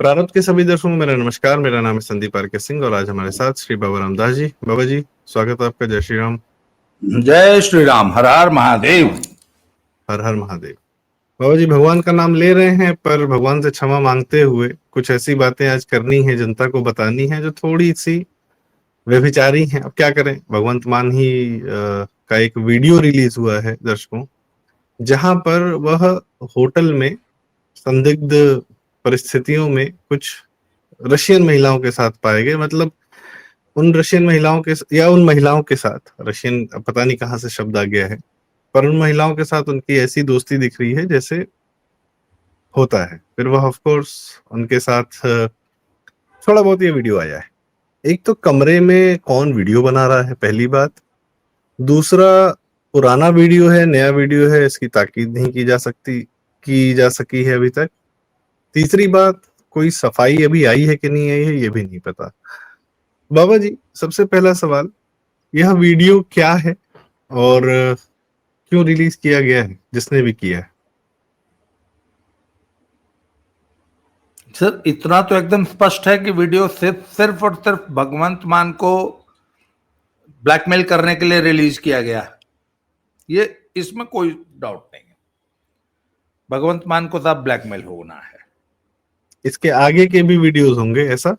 प्रारंभ के सभी दर्शकों को मेरा नमस्कार। मेरा नाम है संदीप आर के सिंह और आज हमारे साथ श्री बाबा रामदास जी। बाबा जी, स्वागत है आपका। जय श्री राम। जय श्री राम। हर हर महादेव। हर हर महादेव। बाबा जी, भगवान का नाम ले रहे हैं पर भगवान से क्षमा मांगते हुए कुछ ऐसी बातें आज करनी है, जनता को बतानी है जो थोड़ी सी व्यभिचारी हैं। अब क्या करें, भगवंत मान ही का एक वीडियो रिलीज हुआ है दर्शकों, जहां पर वह होटल में संदिग्ध परिस्थितियों में कुछ रशियन महिलाओं के साथ पाए गए। मतलब उन रशियन महिलाओं के या उन महिलाओं के साथ, रशियन पता नहीं कहाँ से शब्द आ गया है, पर उन महिलाओं के साथ उनकी ऐसी दोस्ती दिख रही है जैसे होता है। फिर वह ऑफ कोर्स उनके साथ थोड़ा बहुत ये वीडियो आया है। एक तो कमरे में कौन वीडियो बना रहा है, पहली बात। दूसरा, पुराना वीडियो है, नया वीडियो है, इसकी ताकीद नहीं की जा सकी है अभी तक। तीसरी बात, कोई सफाई अभी आई है कि नहीं आई है ये भी नहीं पता। बाबा जी, सबसे पहला सवाल, यह वीडियो क्या है और क्यों रिलीज किया गया है, जिसने भी किया है? सर, इतना तो एकदम स्पष्ट है कि वीडियो सिर्फ और सिर्फ भगवंत मान को ब्लैकमेल करने के लिए रिलीज किया गया। ये इसमें कोई डाउट नहीं है। भगवंत मान को सब ब्लैकमेल होना है। इसके आगे के भी वीडियोस होंगे ऐसा?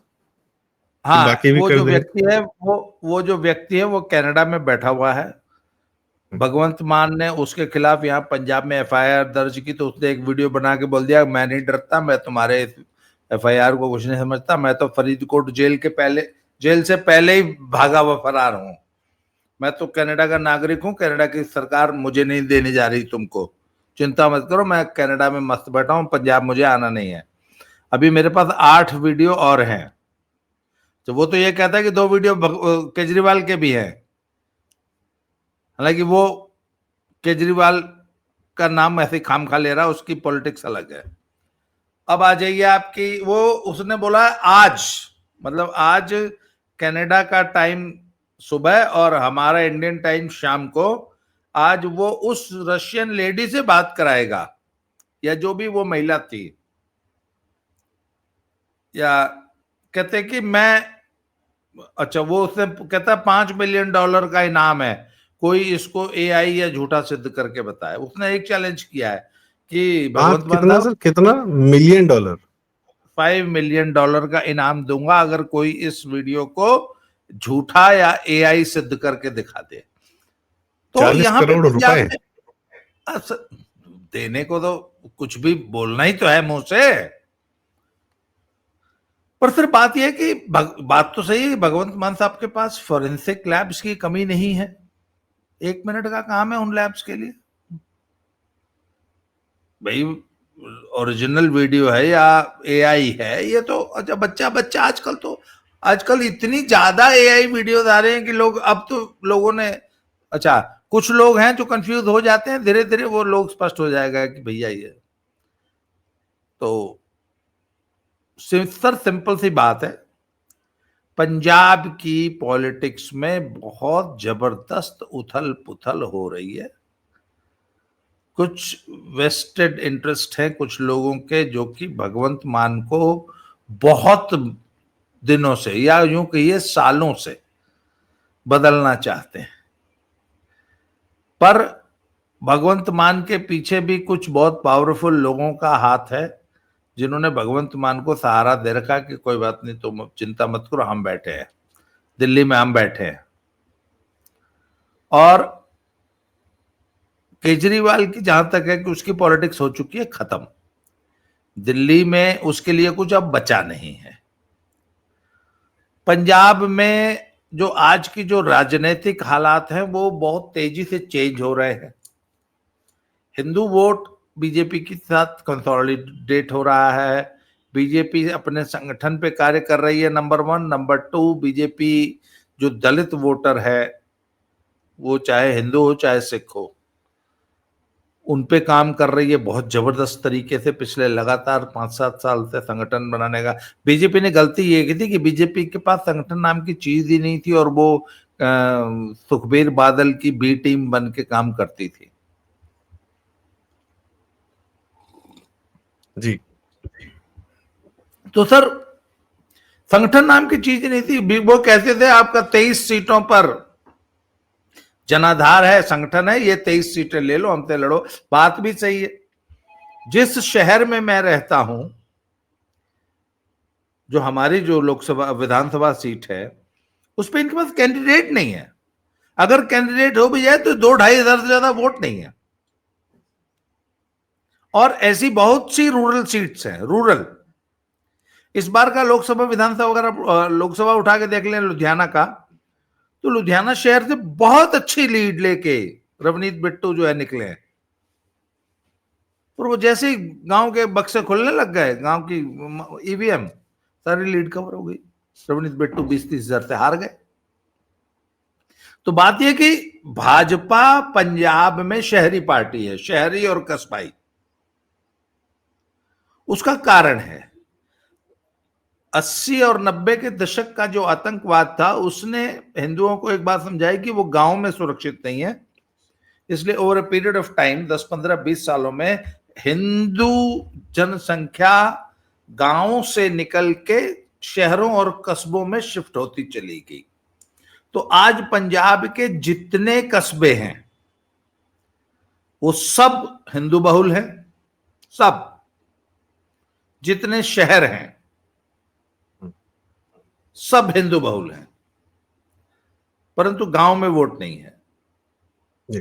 हाँ, बाकी भी वो कर जो दें? व्यक्ति है वो जो व्यक्ति है वो कनाडा में बैठा हुआ है। भगवंत मान ने उसके खिलाफ यहाँ पंजाब में एफआईआर दर्ज की, तो उसने एक वीडियो बना के बोल दिया, मैं नहीं डरता, मैं तुम्हारे एफआईआर को कुछ नहीं समझता, मैं तो फरीदकोट जेल से पहले ही भागा हुआ फरार हूं। मैं तो कनाडा का नागरिक हूं, कनाडा की सरकार मुझे नहीं देने जा रही तुमको, चिंता मत करो, मैं कनाडा में मस्त बैठा हूं, पंजाब मुझे आना नहीं है। अभी मेरे पास 8 वीडियो और हैं। तो वो तो ये कहता है कि 2 वीडियो केजरीवाल के भी हैं, हालांकि वो केजरीवाल का नाम ऐसे खाम खा ले रहा, उसकी पॉलिटिक्स अलग है। अब आ जाइए आपकी, वो उसने बोला आज, मतलब आज कनाडा का टाइम सुबह और हमारा इंडियन टाइम शाम को, आज वो उस रशियन लेडी से बात कराएगा, या जो भी वो महिला थी, या कहते कि मैं, अच्छा वो उसने कहता $5 मिलियन का इनाम है, कोई इसको एआई या झूठा सिद्ध करके बताए। उसने एक चैलेंज किया है कि भगवंत मान कितना साहब, सर, कितना $1 मिलियन? $5 मिलियन का इनाम दूंगा अगर कोई इस वीडियो को झूठा या एआई सिद्ध करके दिखा दे। तो 40 यहाँ पे करोड़ पंजाब रुपए? में देने को तो कुछ भी बोलना ही तो है मुंह से। पर फिर बात यह है कि बात तो सही है, भगवंत मान साहब के पास फॉरेंसिक लैब्स की कमी नहीं है। 1 मिनट का काम है उन लैब्स के लिए। भाई ओरिजिनल वीडियो है या एआई है, ये तो अच्छा बच्चा आजकल इतनी ज्यादा एआई वीडियोस आ रहे हैं कि लोग, अब तो लोगों ने, अच्छा कुछ लोग हैं जो कंफ्यूज हो जाते हैं, धीरे धीरे वो लोग स्पष्ट हो जाएगा कि भैया ये तो सर सिंपल सी बात है। पंजाब की पॉलिटिक्स में बहुत जबरदस्त उथल पुथल हो रही है। कुछ वेस्टेड इंटरेस्ट है कुछ लोगों के, जो कि भगवंत मान को बहुत दिनों से, या यूं कहिए सालों से बदलना चाहते हैं। पर भगवंत मान के पीछे भी कुछ बहुत पावरफुल लोगों का हाथ है, जिन्होंने भगवंत मान को सहारा दे रखा कि कोई बात नहीं, तुम चिंता मत करो, हम बैठे हैं दिल्ली में, हम बैठे हैं। और केजरीवाल की जहां तक है कि उसकी पॉलिटिक्स हो चुकी है खत्म, दिल्ली में उसके लिए कुछ अब बचा नहीं है। पंजाब में जो आज की जो राजनीतिक हालात हैं वो बहुत तेजी से चेंज हो रहे हैं। हिंदू वोट बीजेपी के साथ कंसोलिडेट हो रहा है। बीजेपी अपने संगठन पे कार्य कर रही है, नंबर 1। नंबर 2, बीजेपी जो दलित वोटर है, वो चाहे हिंदू हो चाहे सिख हो, उन पे काम कर रही है बहुत जबरदस्त तरीके से। पिछले लगातार 5-7 साल से संगठन बनाने का, बीजेपी ने गलती ये की थी कि बीजेपी के पास संगठन नाम की चीज ही नहीं थी, और वो सुखबीर बादल की बी टीम बन के काम करती थी। जी। तो सर संगठन नाम की चीज नहीं थी। वो कहते थे आपका 23 सीटों पर जनाधार है, संगठन है, ये 23 सीटें ले लो, हमसे लड़ो। बात भी सही है। जिस शहर में मैं रहता हूं, जो हमारी जो लोकसभा विधानसभा सीट है, उस पर इनके पास कैंडिडेट नहीं है। अगर कैंडिडेट हो भी जाए तो 2-2.5 हजार से ज्यादा वोट नहीं है। और ऐसी बहुत सी रूरल सीट्स हैं, रूरल। इस बार का लोकसभा विधानसभा वगैरह लोकसभा उठा के देख लें लुधियाना का, तो लुधियाना शहर से बहुत अच्छी लीड लेके रवनीत बिट्टू जो है निकले हैं। और वो जैसे ही गांव के बक्से खुलने लग गए, गांव की ईवीएम, सारी लीड कवर हो गई। रवनीत बिट्टू 20-30 हजार से हार गए। तो बात यह कि भाजपा पंजाब में शहरी पार्टी है, शहरी और कस्बाई। उसका कारण है 80 और 90 के दशक का जो आतंकवाद था, उसने हिंदुओं को एक बात समझाई कि वो गांव में सुरक्षित नहीं है। इसलिए over a period of time 10, 15, 20 सालों में हिंदू जनसंख्या गांवों से निकल के शहरों और कस्बों में शिफ्ट होती चली गई। तो आज पंजाब के जितने कस्बे हैं वो सब हिंदू बहुल हैं, सब। जितने शहर हैं सब हिंदू बहुल हैं, परंतु गांव में वोट नहीं है। जी।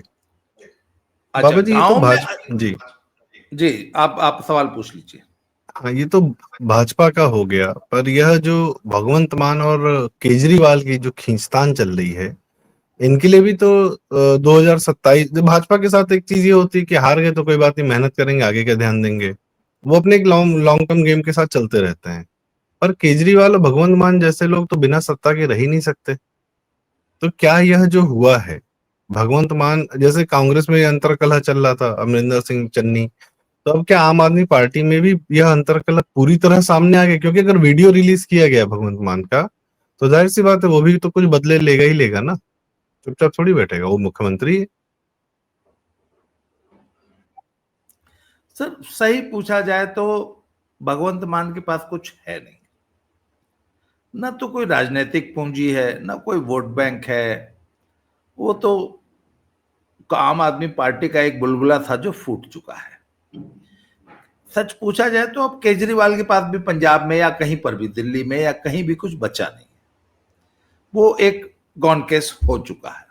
अच्छा, बाबा जी, ये तो भाजपा जी जी आप सवाल पूछ लीजिए। हाँ, ये तो भाजपा का हो गया, पर यह जो भगवंत मान और केजरीवाल की जो खींचतान चल रही है, इनके लिए भी तो 2027 भाजपा के साथ एक चीज ये होती है कि हार गए तो कोई बात नहीं, मेहनत करेंगे, आगे का ध्यान देंगे। वो अपने एक लॉन्ग लॉन्ग टर्म गेम के साथ चलते रहते हैं। पर केजरीवाल और भगवंत मान जैसे लोग तो बिना सत्ता के रह ही नहीं सकते। तो क्या यह जो हुआ है, भगवंत मान जैसे कांग्रेस में अंतरकलह चल रहा था, अमरिंदर सिंह चन्नी, तो अब क्या आम आदमी पार्टी में भी यह अंतरकलह पूरी तरह सामने आ गया? क्योंकि अगर वीडियो रिलीज किया गया भगवंत मान का, तो जाहिर सी बात है वो भी तो कुछ बदले लेगा ही लेगा ना, चुपचाप थोड़ी बैठेगा, वो मुख्यमंत्री है। सर सही पूछा जाए तो भगवंत मान के पास कुछ है नहीं। ना तो कोई राजनीतिक पूंजी है, ना कोई वोट बैंक है। वो तो आम आदमी पार्टी का एक बुलबुला था जो फूट चुका है। सच पूछा जाए तो अब केजरीवाल के पास भी पंजाब में या कहीं पर भी, दिल्ली में या कहीं भी कुछ बचा नहीं। वो एक गॉन केस हो चुका है।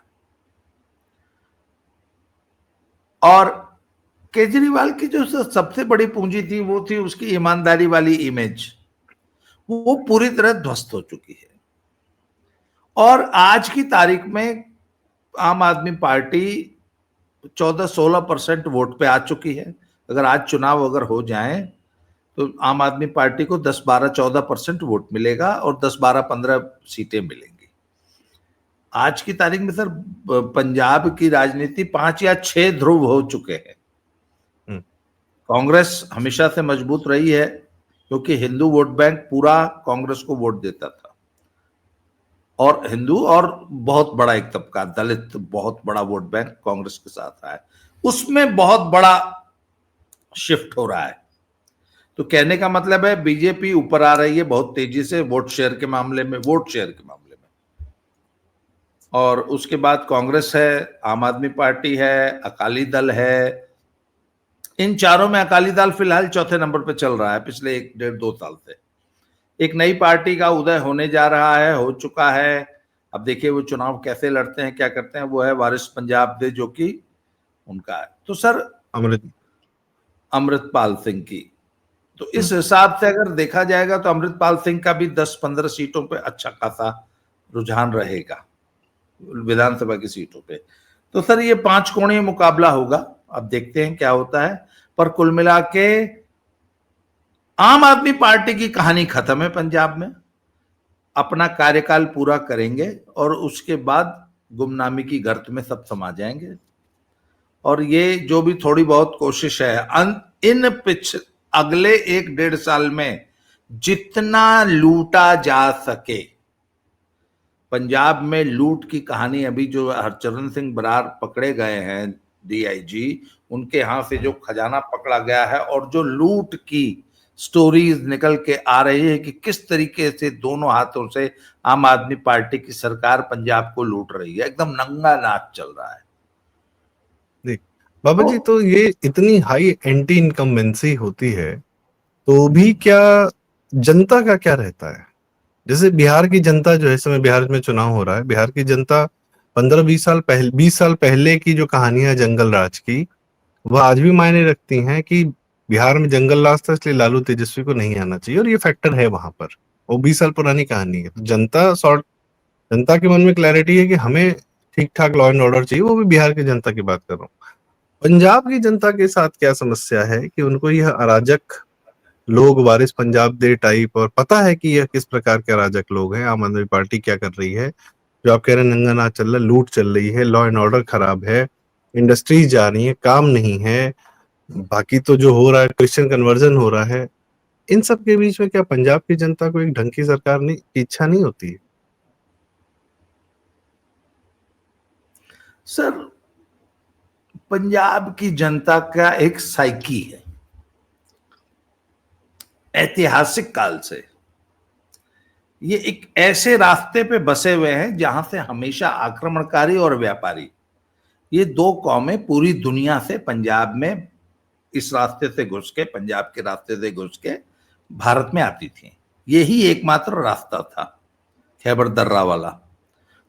और केजरीवाल की जो सबसे बड़ी पूंजी थी वो थी उसकी ईमानदारी वाली इमेज, वो पूरी तरह ध्वस्त हो चुकी है। और आज की तारीख में आम आदमी पार्टी 14-16% वोट पे आ चुकी है। अगर आज चुनाव अगर हो जाए तो आम आदमी पार्टी को 10-12-14% वोट मिलेगा और 10-12-15 सीटें मिलेंगी। आज की तारीख में सर पंजाब की राजनीति 5 या 6 ध्रुव हो चुके हैं। कांग्रेस हमेशा से मजबूत रही है क्योंकि हिंदू वोट बैंक पूरा कांग्रेस को वोट देता था। और हिंदू और बहुत बड़ा एक तबका दलित, बहुत बड़ा वोट बैंक कांग्रेस के साथ रहा है। उसमें बहुत बड़ा शिफ्ट हो रहा है। तो कहने का मतलब है बीजेपी ऊपर आ रही है बहुत तेजी से वोट शेयर के मामले में, और उसके बाद कांग्रेस है, आम आदमी पार्टी है, अकाली दल है। इन चारों में अकाली दल फिलहाल चौथे नंबर पे चल रहा है पिछले 1-1.5-2 साल से। एक नई पार्टी का उदय होने जा रहा है, हो चुका है। अब देखिए वो चुनाव कैसे लड़ते हैं, क्या करते हैं। वो है वारिस पंजाब दे, जो कि उनका है। तो सर अमृतपाल सिंह की, तो इस हिसाब से अगर देखा जाएगा तो अमृतपाल सिंह का भी 10-15 सीटों पे अच्छा खासा रुझान रहेगा, विधानसभा की सीटों पे। तो सर ये 5 कोणीय मुकाबला होगा, अब देखते हैं क्या होता है। पर कुल मिला के आम आदमी पार्टी की कहानी खत्म है पंजाब में। अपना कार्यकाल पूरा करेंगे और उसके बाद गुमनामी की गर्त में सब समा जाएंगे। और ये जो भी थोड़ी बहुत कोशिश है इन अगले 1-1.5 साल में जितना लूटा जा सके, पंजाब में लूट की कहानी, अभी जो हरचरण सिंह बरार पकड़े गए हैं DIG, उनके हाथ से जो खजाना पकड़ा गया है और जो लूट की स्टोरीज निकल के आ रही है कि किस तरीके से दोनों हाथों से आम आदमी पार्टी की सरकार पंजाब को लूट रही है, एकदम नंगा नाच चल रहा है। देख बाबा जी, तो तो ये इतनी हाई एंटी इनकम्बेंसी होती है तो भी क्या जनता का क्या रहता है? जैसे बिहार की जनता जो है, इस समय बिहार में चुनाव हो रहा है, बिहार की जनता 15-20 साल पहले की जो कहानियां जंगल राज की, वह आज भी मायने रखती हैं कि बिहार में जंगल राज था इसलिए लालू तेजस्वी को नहीं आना चाहिए, और ये फैक्टर है वहां पर। वो 20 साल पुरानी कहानी है। तो जनता के मन में क्लैरिटी है कि हमें ठीक ठाक लॉ एंड ऑर्डर चाहिए, वो भी बिहार की जनता की बात कर रहा हूँ। पंजाब की जनता के साथ क्या समस्या है कि उनको यह अराजक लोग, वारिस पंजाब दे टाइप, और पता है कि यह किस प्रकार के अराजक लोग हैं। आम आदमी पार्टी क्या कर रही है, जो आप कह रहे हैं नंगा नाच चल रहा है, लूट चल रही है, लॉ एंड ऑर्डर खराब है, इंडस्ट्रीज जा रही है, काम नहीं है, बाकी तो जो हो रहा है क्रिश्चियन कन्वर्जन हो रहा है। इन सब के बीच में क्या पंजाब की जनता को एक ढंग की सरकार नहीं की इच्छा नहीं होती है? सर, पंजाब की जनता का एक साइकी है, ऐतिहासिक काल से ये एक ऐसे रास्ते पे बसे हुए हैं जहां से हमेशा आक्रमणकारी और व्यापारी, ये दो कौमें पूरी दुनिया से पंजाब में इस रास्ते से घुस के, पंजाब के रास्ते से घुस के भारत में आती थी। यही एकमात्र रास्ता था, खैबर दर्रा वाला।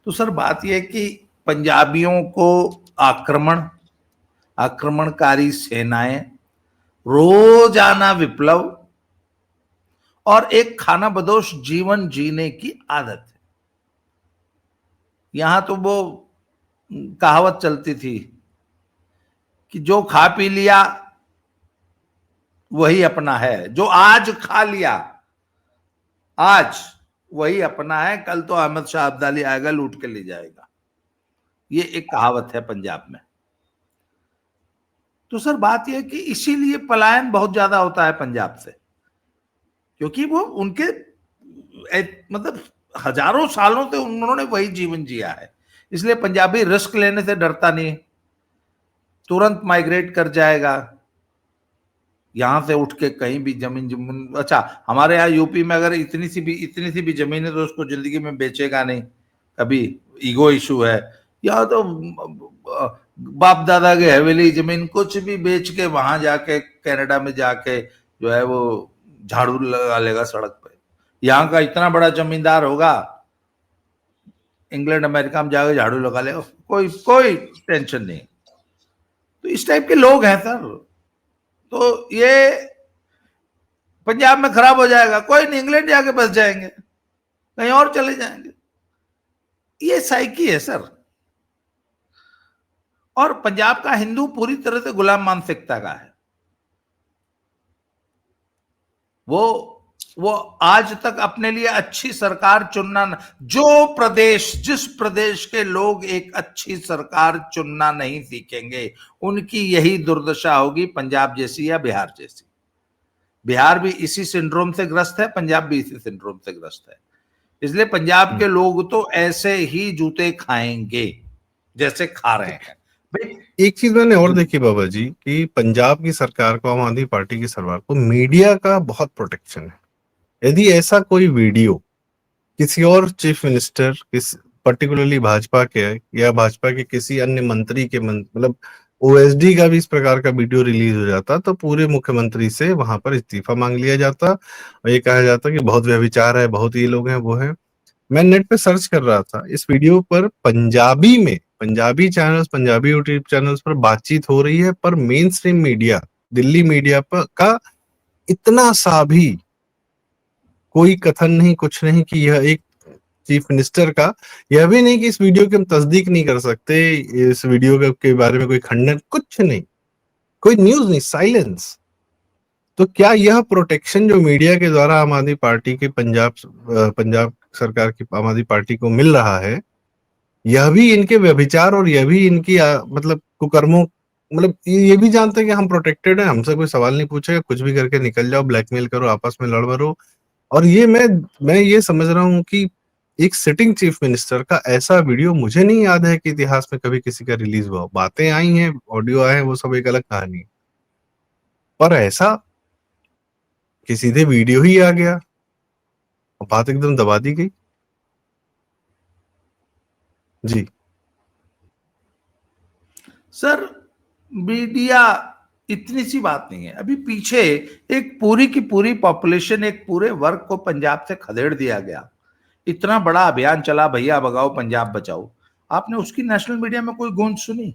तो सर बात यह कि पंजाबियों को आक्रमणकारी सेनाएं, रोजाना विप्लव और एक खानाबदोश जीवन जीने की आदत है। यहां तो वो कहावत चलती थी कि जो खा पी लिया वही अपना है, जो आज खा लिया आज वही अपना है, कल तो अहमद शाह अब्दाली आएगा लूट के ले जाएगा। ये एक कहावत है पंजाब में। तो सर बात यह कि इसीलिए पलायन बहुत ज्यादा होता है पंजाब से, क्योंकि वो उनके मतलब हजारों सालों से उन्होंने वही जीवन जिया है। इसलिए पंजाबी रिस्क लेने से डरता नहीं, तुरंत माइग्रेट कर जाएगा यहां से उठ के कहीं भी। जमीन अच्छा, हमारे यहाँ यूपी में अगर इतनी सी भी जमीन है तो उसको जिंदगी में बेचेगा नहीं कभी, ईगो इशू है। यहाँ तो बाप दादा के हवेली जमीन कुछ भी बेच के वहां जाके कनाडा में जाके जो है वो झाड़ू लगा लेगा सड़क पे। यहाँ का इतना बड़ा जमींदार होगा, इंग्लैंड अमेरिका में जाके झाड़ू लगा लेगा, कोई कोई टेंशन नहीं। तो इस टाइप के लोग हैं सर। तो ये पंजाब में खराब हो जाएगा, कोई नहीं, इंग्लैंड जाके बस जाएंगे, कहीं और चले जाएंगे। ये साइकी है सर। और पंजाब का हिंदू पूरी तरह से गुलाम मानसिकता का है। वो आज तक अपने लिए अच्छी सरकार चुनना, जिस प्रदेश के लोग एक अच्छी सरकार चुनना नहीं सीखेंगे, उनकी यही दुर्दशा होगी, पंजाब जैसी या बिहार जैसी। बिहार भी इसी सिंड्रोम से ग्रस्त है, पंजाब भी इसी सिंड्रोम से ग्रस्त है। इसलिए पंजाब के लोग तो ऐसे ही जूते खाएंगे जैसे खा रहे हैं भाई। एक चीज मैंने और देखी बाबा जी, कि पंजाब की सरकार को, आम आदमी पार्टी की सरकार को मीडिया का बहुत प्रोटेक्शन है। यदि ऐसा कोई वीडियो किसी और चीफ मिनिस्टर, किस पर्टिकुलरली भाजपा के या भाजपा के किसी अन्य मंत्री के मतलब ओएसडी का भी इस प्रकार का वीडियो रिलीज हो जाता, तो पूरे मुख्यमंत्री से वहां पर इस्तीफा मांग लिया जाता और ये कहा जाता कि बहुत व्यभिचार है, बहुत ये लोग हैं वो हैं। मैं नेट पे सर्च कर रहा था, इस वीडियो पर पंजाबी में, Punjabi channels, Punjabi YouTube channels पर बातचीत हो रही है, पर main stream media, Delhi media पर का इतना सा भी कोई कथन नहीं, कुछ नहीं कि यह एक चीफ मिनिस्टर का, यह भी नहीं कि इस वीडियो की हम तस्दीक नहीं कर सकते, इस वीडियो के बारे में कोई खंडन, कुछ नहीं, कोई न्यूज नहीं, साइलेंस। तो क्या यह प्रोटेक्शन जो मीडिया के द्वारा आम आदमी पार्टी के पंजाब सरकार की आम आदमी पार्टी को मिल रहा है, यह भी इनके व्यभिचार और यह भी इनकी मतलब कुकर्मों, मतलब ये भी जानते हैं कि हम प्रोटेक्टेड हैं, हमसे कोई सवाल नहीं पूछेगा, कुछ भी करके निकल जाओ, ब्लैकमेल करो, आपस में लड़ मरो। और ये मैं ये समझ रहा हूँ कि एक सिटिंग चीफ मिनिस्टर का ऐसा वीडियो मुझे नहीं याद है कि इतिहास में कभी किसी का रिलीज हुआ। बातें आई हैं, ऑडियो आए हैं, वो सब एक अलग कहानी है, पर ऐसा कि सीधे वीडियो ही आ गया और बात एकदम दबा दी गई। जी सर, मीडिया इतनी सी बात नहीं है। अभी पीछे एक पूरी की पूरी पॉपुलेशन, एक पूरे वर्ग को पंजाब से खदेड़ दिया गया। इतना बड़ा अभियान चला, भैया भगाओ पंजाब बचाओ। आपने उसकी नेशनल मीडिया में कोई गूंज सुनी?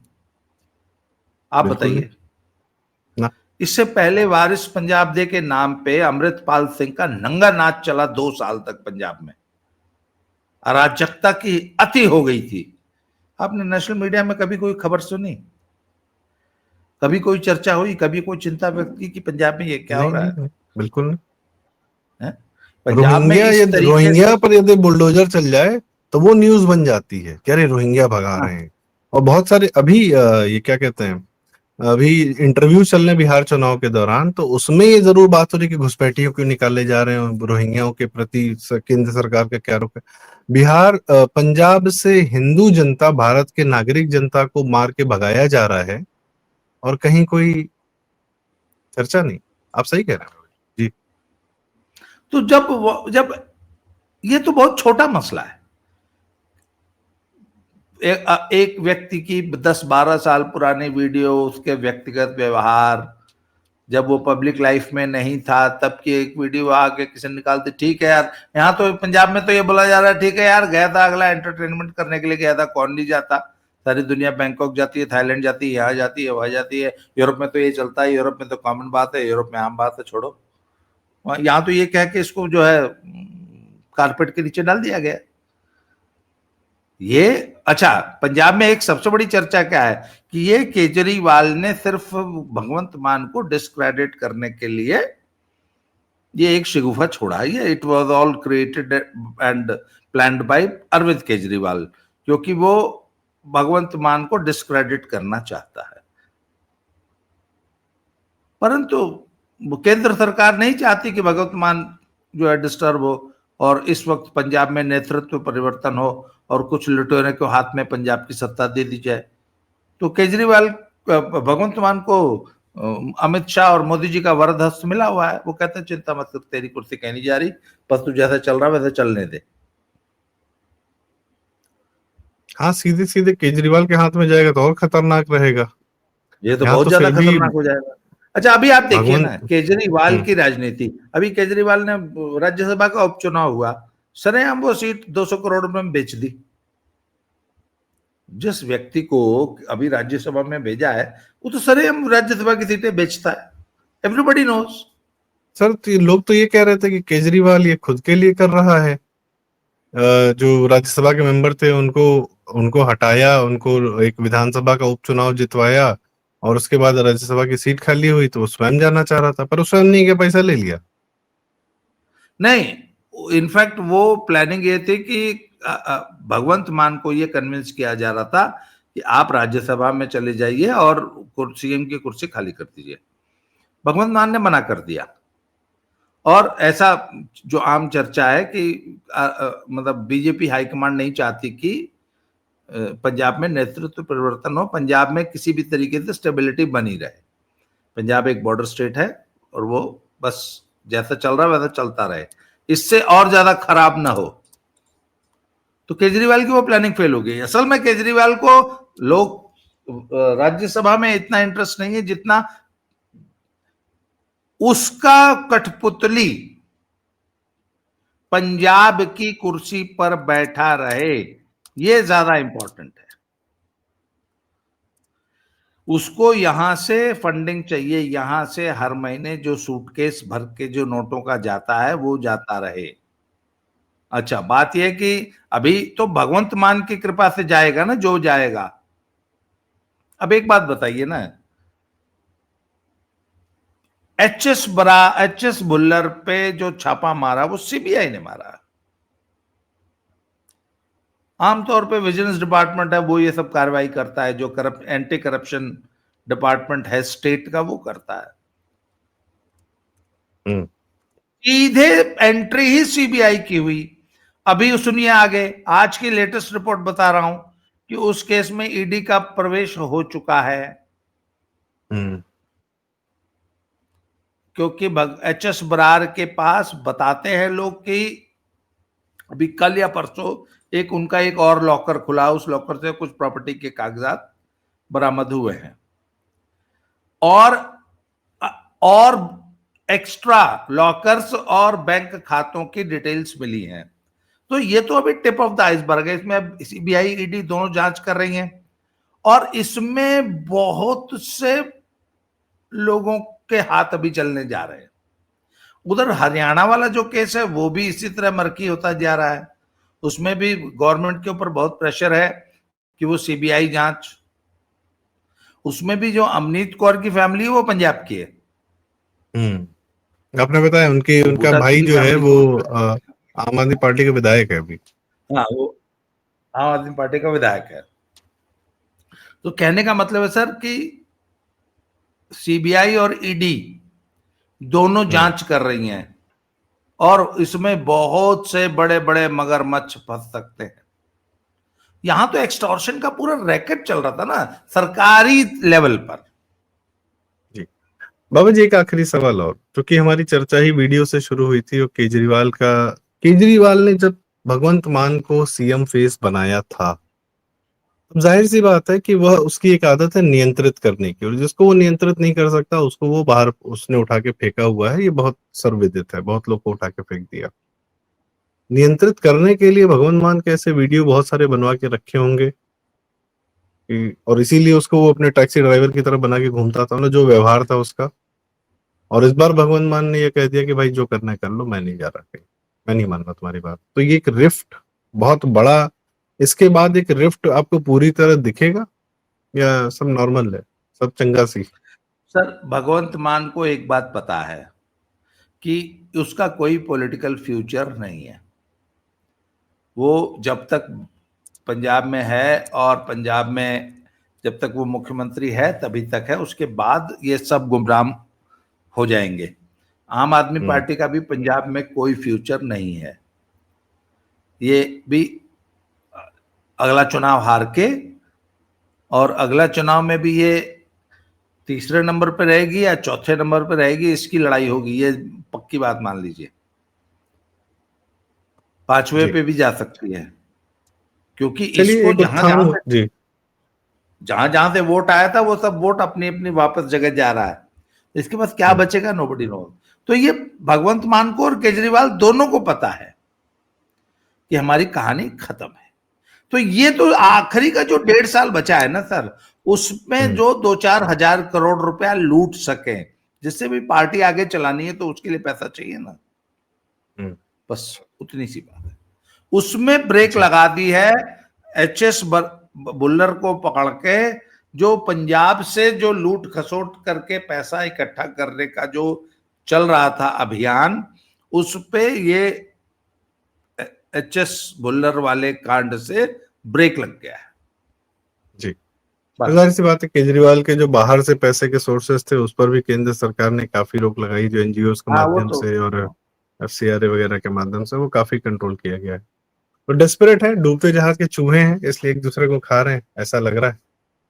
आप बिल्कुल नहीं बताइए। ना। इससे पहले वारिस पंजाब डे के नाम पे अमृतपाल सिंह का नंगा नाच चला 2 साल तक पंजाब में। अराजकता की अति हो गई थी। आपने नेशनल मीडिया में कभी कोई खबर सुनी? कभी कोई चर्चा हुई? कभी कोई चिंता व्यक्त की कि पंजाब में ये क्या हो नहीं रहा नहीं है? नहीं, बिल्कुल नहीं। हैं? पंजाब में रोहिंग्या, इस यदि तरीके से रोहिंग्या पर यदि बुलडोजर चल जाए तो वो न्यूज बन जाती है कि अरे रोहिंग्या भगा हाँ, रहे हैं। और बहुत सारे अभी ये क्या कहते हैं, अभी इंटरव्यू चल रहे हैं बिहार चुनाव के दौरान, तो उसमें ये जरूर बात हो रही है कि घुसपैठियों क्यों निकाले जा रहे हैं, रोहिंग्याओं के प्रति केंद्र सरकार का क्या रुख है। बिहार पंजाब से हिंदू जनता, भारत के नागरिक जनता को मार के भगाया जा रहा है और कहीं कोई चर्चा नहीं। आप सही कह रहे हैं जी। तो जब ये तो बहुत छोटा मसला है। एक व्यक्ति की 10-12 साल पुरानी वीडियो, उसके व्यक्तिगत व्यवहार, जब वो पब्लिक लाइफ में नहीं था तब की एक वीडियो आके किसी ने निकालती, ठीक है यार। यहाँ तो पंजाब में तो ये बोला जा रहा है, ठीक है यार, गया था, अगला एंटरटेनमेंट करने के लिए गया था, कौन नहीं जाता। सारी दुनिया बैंकॉक जाती है, थाईलैंड जाती है, यहाँ जाती है, वहां जाती है। यूरोप में तो ये चलता है, यूरोप में तो कॉमन बात है, यूरोप में आम बात है, छोड़ो। यहाँ तो ये कह के इसको जो है कारपेट के नीचे डाल दिया गया ये। अच्छा, पंजाब में एक सबसे बड़ी चर्चा क्या है कि ये केजरीवाल ने सिर्फ भगवंत मान को डिस्क्रेडिट करने के लिए ये एक शगुफा छोड़ा है। ये it was all created and planned by Arvind Kejriwal, क्योंकि वो भगवंत मान को डिस्क्रेडिट करना चाहता है। परंतु केंद्र सरकार नहीं चाहती कि भगवंत मान जो है डिस्टर्ब हो, और इस वक्त पंजाब में नेतृत्व परिवर्तन हो और कुछ लुटेरों के हाथ में पंजाब की सत्ता दे दी जाए। तो केजरीवाल, भगवंत मान को अमित शाह और मोदी जी का वरद हस्त मिला हुआ है। वो कहते हैं चिंता मत कर, तेरी कुर्सी कहीं नहीं जा रही, बस तू जैसा चल रहा है वैसे चलने दे। हाँ, सीधे सीधे केजरीवाल के हाथ में जाएगा तो और खतरनाक रहेगा। ये तो यहाँ बहुत तो ज्यादा फिर भी खतरनाक हो जाएगा। अच्छा, अभी आप देखिए ना भगवंत। केजरीवाल की राजनीति। अभी केजरीवाल ने राज्यसभा का उपचुनाव हुआ, सरेआम वो सीट 200 करोड़ रुपए में बेच दी। जिस व्यक्ति को अभी राज्यसभा में भेजा है वो तो सरेआम राज्यसभा की सीटें बेचता है। Everybody knows. सर, तो लोग तो ये कह रहे थे कि केजरीवाल ये खुद के लिए कर रहा है। जो राज्यसभा के मेंबर थे उनको उनको हटाया, उनको एक विधानसभा का उपचुनाव जितवाया और उसके बाद राज्यसभा की सीट खाली हुई तो वो स्वयं जाना चाह रहा था, पर वो स्वयं नहीं गया, पैसा ले लिया। नहीं, इनफैक्ट वो प्लानिंग ये थी कि भगवंत मान को ये कन्विंस किया जा रहा था कि आप राज्यसभा में चले जाइए और सीएम की कुर्सी खाली कर दीजिए। भगवंत मान ने मना कर दिया। और ऐसा जो आम चर्चा है कि मतलब बीजेपी हाईकमांड नहीं चाहती कि पंजाब में नेतृत्व परिवर्तन हो, पंजाब में किसी भी तरीके से स्टेबिलिटी बनी रहे। पंजाब एक बॉर्डर स्टेट है और वो बस जैसा चल रहा है वैसा चलता रहे, इससे और ज्यादा खराब ना हो। तो केजरीवाल की वो प्लानिंग फेल हो गई। असल में केजरीवाल को लोग राज्यसभा में इतना इंटरेस्ट नहीं है जितना उसका कठपुतली पंजाब की कुर्सी पर बैठा रहे, ये ज्यादा इंपॉर्टेंट है। उसको यहां से फंडिंग चाहिए, यहां से हर महीने जो सूटकेस भर के जो नोटों का जाता है वो जाता रहे। अच्छा, बात यह कि अभी तो भगवंत मान की कृपा से जाएगा ना जो जाएगा। अब एक बात बताइए ना, एच एस भुल्लर पे जो छापा मारा वो सीबीआई ने मारा। आमतौर पे विजिलेंस डिपार्टमेंट है वो ये सब कार्रवाई करता है, जो एंटी करप्शन डिपार्टमेंट है स्टेट का वो करता है। सीधे एंट्री ही सीबीआई की हुई। अभी सुनिए आगे, आज की लेटेस्ट रिपोर्ट बता रहा हूं कि उस केस में ईडी का प्रवेश हो चुका है। क्योंकि HS बरार के पास बताते हैं लोग कि अभी कल या परसों एक उनका एक और लॉकर खुला, उस लॉकर से कुछ प्रॉपर्टी के कागजात बरामद हुए हैं और एक्स्ट्रा लॉकर्स और बैंक खातों की डिटेल्स मिली हैं। तो ये तो अभी टिप ऑफ द आइसबर्ग है। इसमें अब CBI ED दोनों जांच कर रही हैं और इसमें बहुत से लोगों के हाथ अभी चलने जा रहे हैं। उधर हरियाणा वाला जो केस है वो भी इसी तरह मर्की होता जा रहा है। उसमें भी गवर्नमेंट के ऊपर बहुत प्रेशर है कि वो CBI जांच, उसमें भी जो अमनीत कौर की फैमिली है वो पंजाब की है। आपने बताया उनका भाई जो है वो आम आदमी पार्टी का विधायक है अभी। हाँ, वो आम आदमी पार्टी का विधायक है। तो कहने का मतलब है सर कि CBI और ED दोनों जांच कर रही हैं और इसमें बहुत से बड़े बड़े मगरमच्छ फंस सकते हैं। यहां तो एक्सटॉर्शन का पूरा रैकेट चल रहा था ना सरकारी लेवल पर। जी बाबा जी, एक आखिरी सवाल और, क्योंकि हमारी चर्चा ही वीडियो से शुरू हुई थी और केजरीवाल ने जब भगवंत मान को CM फेस बनाया था, अब जाहिर सी बात है कि वह उसकी एक आदत है नियंत्रित करने की, और जिसको वो नियंत्रित नहीं कर सकता उसको वो बाहर उसने उठा के फेंका हुआ है। ये बहुत सर्वविदित है, बहुत लोग को उठा के फेंक दिया। नियंत्रित करने के लिए भगवंत मान के ऐसे वीडियो बहुत सारे बनवा के रखे होंगे और इसीलिए उसको वो अपने टैक्सी ड्राइवर की तरह बना के घूमता था ना, जो व्यवहार था उसका। और इस बार भगवंत मान ने ये कह दिया कि भाई जो करना है कर लो, मैं नहीं जा रहा कहीं, मैं नहीं मान रहा तुम्हारी बात। तो ये एक रिफ्ट बहुत बड़ा, इसके बाद एक रिफ्ट आपको पूरी तरह दिखेगा या सब नॉर्मल है, सब चंगा सी? सर भगवंत मान को एक बात पता है कि उसका कोई पॉलिटिकल फ्यूचर नहीं है। वो जब तक पंजाब में है और पंजाब में जब तक वो मुख्यमंत्री है तभी तक है, उसके बाद ये सब गुमराह हो जाएंगे। आम आदमी पार्टी का भी पंजाब में कोई फ्यूचर नहीं है। ये भी अगला चुनाव हार के, और अगला चुनाव में भी ये तीसरे नंबर पे रहेगी या चौथे नंबर पे रहेगी, इसकी लड़ाई होगी, ये पक्की बात मान लीजिए। पांचवें पे भी जा सकती है, क्योंकि इसको जहां जहां से वोट आया था वो सब वोट अपनी अपनी वापस जगह जा रहा है। इसके पास क्या बचेगा, नोबडी नोज। तो ये भगवंत मान को और केजरीवाल दोनों को पता है कि हमारी कहानी खत्म है। तो ये तो आखिरी का जो 1.5 साल बचा है ना सर, उसमें जो 2-4 हजार करोड़ रुपया लूट सके, जिससे भी पार्टी आगे चलानी है तो उसके लिए पैसा चाहिए ना, बस उतनी सी बात है। उसमें ब्रेक लगा दी है HS बुल्लर को पकड़ के, जो पंजाब से जो लूट खसोट करके पैसा इकट्ठा करने का जो चल रहा था अभियान, उस पे ये HS बुल्लर वाले कांड से ब्रेक लग गया है। जी, जाहिर सी बात है केजरीवाल के जो बाहर से पैसे के सोर्सेस थे उस पर भी केंद्र सरकार ने काफी रोक लगाई, जो NGOs के माध्यम से और FCRA वगैरह के माध्यम से वो काफी कंट्रोल किया गया है। तो डेस्परेट है, डूबते जहाज के चूहे हैं, इसलिए एक दूसरे को खा रहे हैं, ऐसा लग रहा है।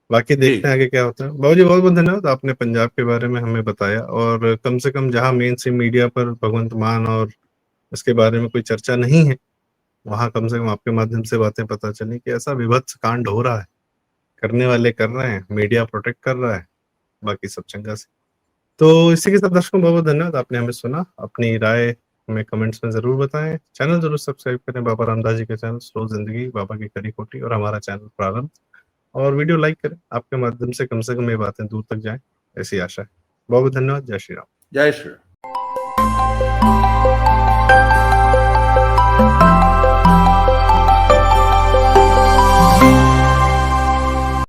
बाकी देखते हैं आगे क्या होता है। बाबू जी बहुत बहुत धन्यवाद, आपने पंजाब के बारे में हमें बताया, और कम से कम जहां मेन स्ट्रीम मीडिया पर भगवंत मान और इसके बारे में कोई चर्चा नहीं है, वहां कम से कम आपके माध्यम से बातें पता चली कि ऐसा विभत्स कांड हो रहा है, करने वाले कर रहे हैं, मीडिया प्रोटेक्ट कर रहा है, बाकी सब चंगा से। तो इसी के साथ दर्शकों बहुत बहुत धन्यवाद, आपने हमें सुना। अपनी राय हमें कमेंट्स में जरूर बताएं, चैनल जरूर सब्सक्राइब करें, बाबा रामदास जी के चैनल स्लो जिंदगी, बाबा की खरी खोटी और हमारा चैनल प्रारंभ, और वीडियो लाइक करें, आपके माध्यम से कम ये बातें दूर तक जाएं, ऐसी आशा है। बहुत बहुत धन्यवाद। जय श्री राम। जय श्री राम।